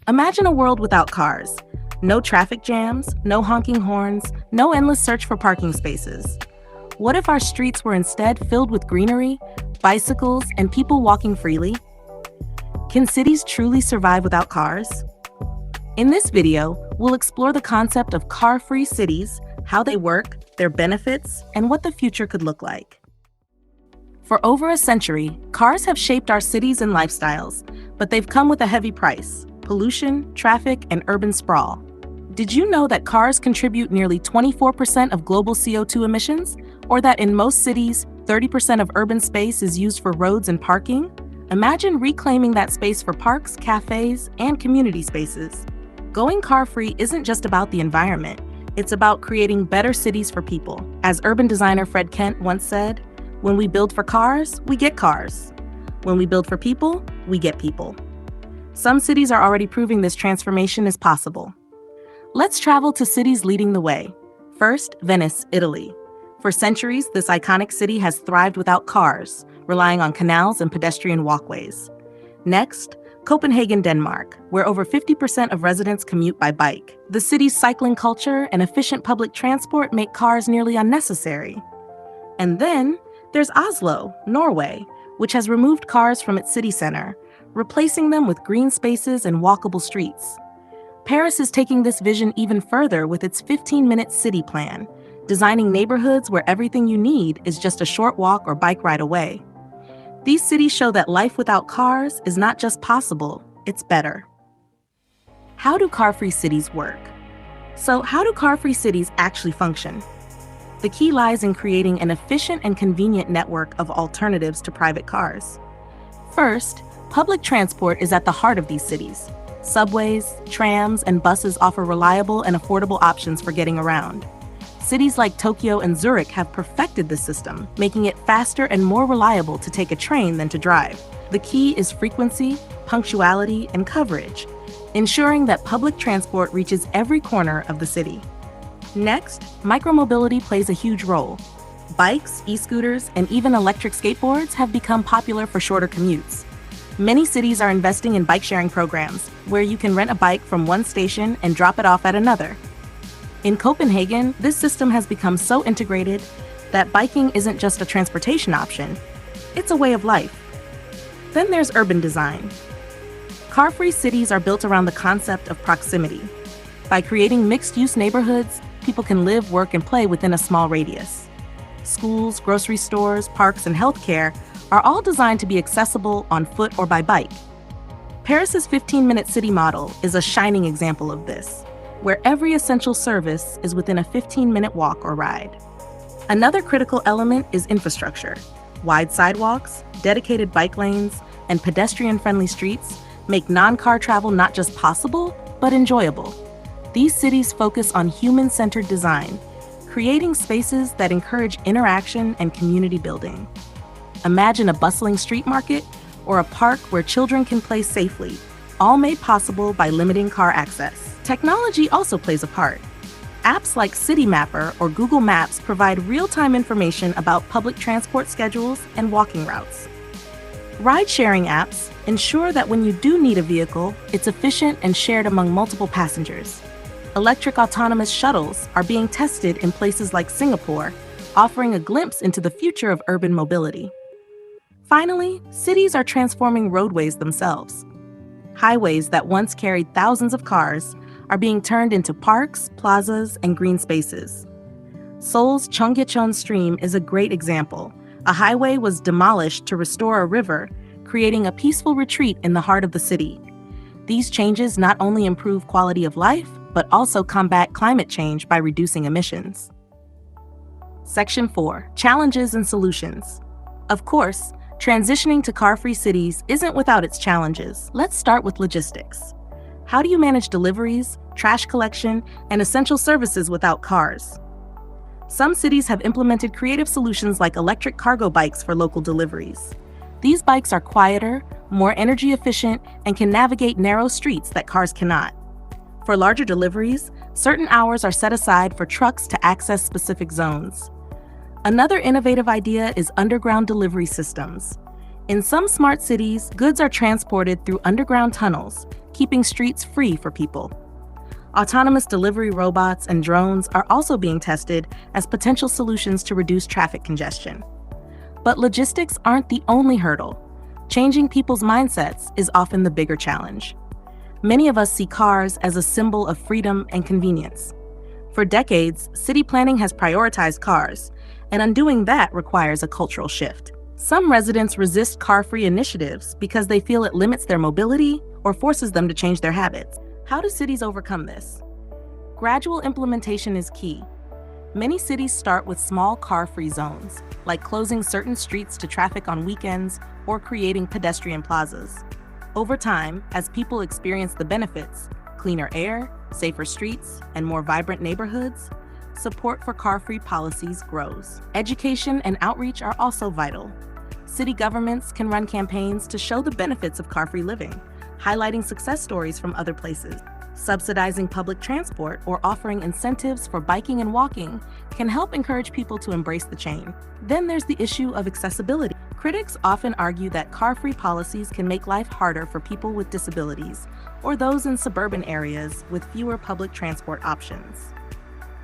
Imagine a world without cars. No traffic jams, no honking horns, no endless search for parking spaces. What if our streets were instead filled with greenery, bicycles, and people walking freely? Can cities truly survive without cars? In this video, we'll explore the concept of car-free cities, how they work, their benefits, and what the future could look like. For over a century, cars have shaped our cities and lifestyles, but they've come with a heavy price: pollution, traffic, and urban sprawl. Did you know that cars contribute nearly 24% of global CO2 emissions? Or that in most cities, 30% of urban space is used for roads and parking? Imagine reclaiming that space for parks, cafes, and community spaces. Going car-free isn't just about the environment, it's about creating better cities for people. As urban designer Fred Kent once said, "When we build for cars, we get cars. When we build for people, we get people." Some cities are already proving this transformation is possible. Let's travel to cities leading the way. First, Venice, Italy. For centuries, this iconic city has thrived without cars, relying on canals and pedestrian walkways. Next, Copenhagen, Denmark, where over 50% of residents commute by bike. The city's cycling culture and efficient public transport make cars nearly unnecessary. And then, there's Oslo, Norway, which has removed cars from its city center, replacing them with green spaces and walkable streets. Paris is taking this vision even further with its 15-minute city plan, designing neighborhoods where everything you need is just a short walk or bike ride away. These cities show that life without cars is not just possible, it's better. How do car-free cities work? So, how do car-free cities actually function? The key lies in creating an efficient and convenient network of alternatives to private cars. First, public transport is at the heart of these cities. Subways, trams, and buses offer reliable and affordable options for getting around. Cities like Tokyo and Zurich have perfected the system, making it faster and more reliable to take a train than to drive. The key is frequency, punctuality, and coverage, ensuring that public transport reaches every corner of the city. Next, micromobility plays a huge role. Bikes, e-scooters, and even electric skateboards have become popular for shorter commutes. Many cities are investing in bike-sharing programs, where you can rent a bike from one station and drop it off at another. In Copenhagen, this system has become so integrated that biking isn't just a transportation option, it's a way of life. Then there's urban design. Car-free cities are built around the concept of proximity. By creating mixed-use neighborhoods, people can live, work, and play within a small radius. Schools, grocery stores, parks, and healthcare are all designed to be accessible on foot or by bike. Paris's 15-minute city model is a shining example of this, where every essential service is within a 15-minute walk or ride. Another critical element is infrastructure. Wide sidewalks, dedicated bike lanes, and pedestrian-friendly streets make non-car travel not just possible, but enjoyable. These cities focus on human-centered design, creating spaces that encourage interaction and community building. Imagine a bustling street market or a park where children can play safely, all made possible by limiting car access. Technology also plays a part. Apps like City Mapper or Google Maps provide real-time information about public transport schedules and walking routes. Ride-sharing apps ensure that when you do need a vehicle, it's efficient and shared among multiple passengers. Electric autonomous shuttles are being tested in places like Singapore, offering a glimpse into the future of urban mobility. Finally, cities are transforming roadways themselves. Highways that once carried thousands of cars are being turned into parks, plazas, and green spaces. Seoul's Cheonggyecheon Stream is a great example. A highway was demolished to restore a river, creating a peaceful retreat in the heart of the city. These changes not only improve quality of life, but also combat climate change by reducing emissions. Section 4. Challenges and solutions. Of course, transitioning to car-free cities isn't without its challenges. Let's start with logistics. How do you manage deliveries, trash collection, and essential services without cars? Some cities have implemented creative solutions like electric cargo bikes for local deliveries. These bikes are quieter, more energy efficient, and can navigate narrow streets that cars cannot. For larger deliveries, certain hours are set aside for trucks to access specific zones. Another innovative idea is underground delivery systems. In some smart cities, goods are transported through underground tunnels, keeping streets free for people. Autonomous delivery robots and drones are also being tested as potential solutions to reduce traffic congestion. But logistics aren't the only hurdle. Changing people's mindsets is often the bigger challenge. Many of us see cars as a symbol of freedom and convenience. For decades, city planning has prioritized cars, and undoing that requires a cultural shift. Some residents resist car-free initiatives because they feel it limits their mobility or forces them to change their habits. How do cities overcome this? Gradual implementation is key. Many cities start with small car-free zones, like closing certain streets to traffic on weekends or creating pedestrian plazas. Over time, as people experience the benefits, cleaner air, safer streets, and more vibrant neighborhoods, support for car-free policies grows. Education and outreach are also vital. City governments can run campaigns to show the benefits of car-free living, highlighting success stories from other places. Subsidizing public transport or offering incentives for biking and walking can help encourage people to embrace the change. Then there's the issue of accessibility. Critics often argue that car-free policies can make life harder for people with disabilities or those in suburban areas with fewer public transport options.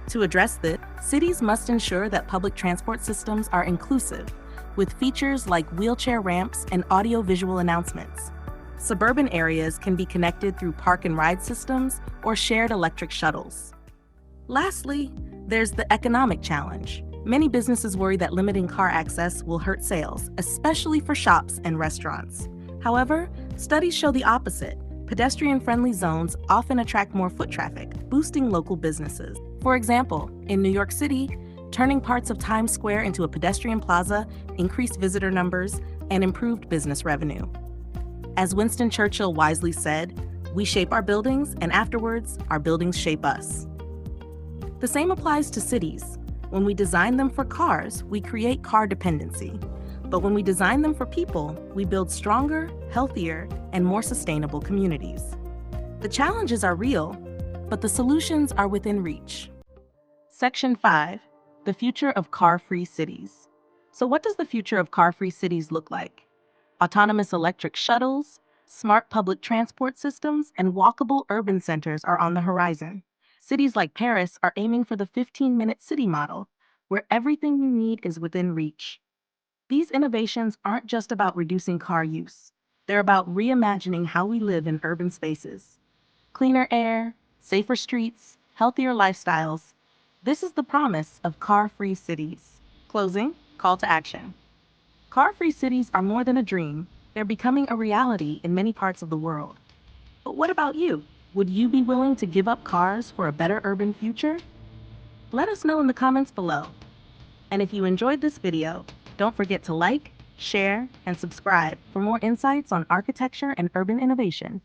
To address this, cities must ensure that public transport systems are inclusive, with features like wheelchair ramps and audio-visual announcements. Suburban areas can be connected through park and ride systems or shared electric shuttles. Lastly, there's the economic challenge. Many businesses worry that limiting car access will hurt sales, especially for shops and restaurants. However, studies show the opposite. Pedestrian-friendly zones often attract more foot traffic, boosting local businesses. For example, in New York City, turning parts of Times Square into a pedestrian plaza increased visitor numbers and improved business revenue. As Winston Churchill wisely said, "We shape our buildings, and afterwards, our buildings shape us." The same applies to cities. When we design them for cars, we create car dependency. But when we design them for people, we build stronger, healthier, and more sustainable communities. The challenges are real, but the solutions are within reach. Section 5. The future of car-free cities. So what does the future of car-free cities look like? Autonomous electric shuttles, smart public transport systems, and walkable urban centers are on the horizon. Cities like Paris are aiming for the 15-minute city model, where everything you need is within reach. These innovations aren't just about reducing car use. They're about reimagining how we live in urban spaces. Cleaner air, safer streets, healthier lifestyles. This is the promise of car-free cities. Closing, call to action. Car-free cities are more than a dream. They're becoming a reality in many parts of the world. But what about you? Would you be willing to give up cars for a better urban future? Let us know in the comments below. And if you enjoyed this video, don't forget to like, share, and subscribe for more insights on architecture and urban innovation.